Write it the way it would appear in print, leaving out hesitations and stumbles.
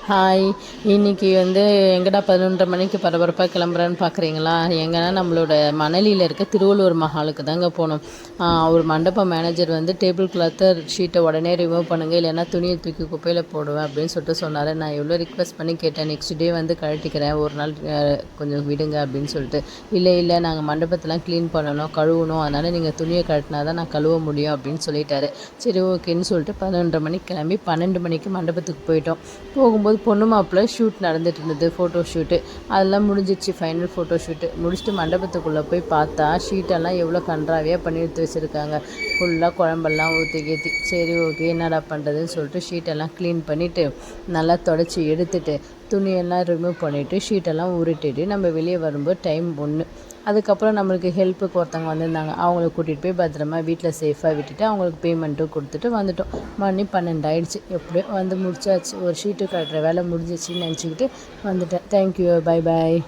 Hi. இன்றைக்கி எங்கடா 11:30 மணிக்கு பரபரப்பாக கிளம்புறேன்னு பார்க்குறீங்களா? எங்கன்னா நம்மளோட மணலியில் இருக்க திருவள்ளுவர் மஹாலுக்கு தாங்க போகணும். ஒரு மண்டப மேனேஜர் டேபிள் கிளாத்தை ஷீட்டை உடனே ரிமூவ் பண்ணுங்கள், இல்லைன்னா துணியை தூக்கி குப்பையில் போடுவேன் அப்படின்னு சொல்லிட்டு சொன்னார். நான் எவ்வளோ ரிக்வெஸ்ட் பண்ணி கேட்டேன், நெக்ஸ்ட் டே கழட்டிக்கிறேன், ஒரு நாள் கொஞ்சம் விடுங்க அப்படின்னு சொல்லிட்டு. இல்லை நாங்கள் மண்டபத்தெலாம் க்ளீன் பண்ணணும், கழுவணும், அதனால் நீங்கள் துணியை கழட்டினா தான் நான் கழுவ முடியும் அப்படின்னு சொல்லிட்டாரு. சரி ஓகேன்னு சொல்லிட்டு 11:30 மணிக்கு கிளம்பி 12 மணிக்கு மண்டபத்துக்கு போயிட்டோம். போகும்போது பொண்ணு மாப்பிள்ளை ஷூட் நடந்துட்டு இருந்தது, ஃபோட்டோ ஷூட்டு. அதெல்லாம் முடிஞ்சிச்சு. ஃபைனல் ஃபோட்டோ ஷூட்டு முடிச்சுட்டு மண்டபத்துக்குள்ளே போய் பார்த்தா ஷீட்டெல்லாம் எவ்வளோ கன்றாவியாக பண்ணி எடுத்து வச்சுருக்காங்க. ஃபுல்லாக குழம்பெல்லாம் ஊற்றி கீற்றி. சரி ஓகே என்னடா பண்ணுறதுன்னு சொல்லிட்டு ஷீட்டெல்லாம் க்ளீன் பண்ணிவிட்டு நல்லா தொடச்சி எடுத்துட்டு துணியெல்லாம் ரிமூவ் பண்ணிவிட்டு ஷீட்டெல்லாம் உருட்டிட்டு நம்ம வெளியே வரும்போது டைம் 1. அதுக்கப்புறம் நம்மளுக்கு ஹெல்ப்புக்கு ஒருத்தவங்க வந்திருந்தாங்க. அவங்கள கூட்டிகிட்டு போய் பத்திரமா வீட்டில் சேஃபாக விட்டுட்டு அவங்களுக்கு பேமெண்ட்டும் கொடுத்துட்டு வந்துட்டோம். மணி 12 ஆகிடுச்சு. எப்படியோ முடிச்சாச்சு. ஒரு ஷீட்டு கட்டுற வேலை முடிஞ்சிச்சின்னு நினச்சிக்கிட்டு வந்துட்டேன். Thank you, bye bye.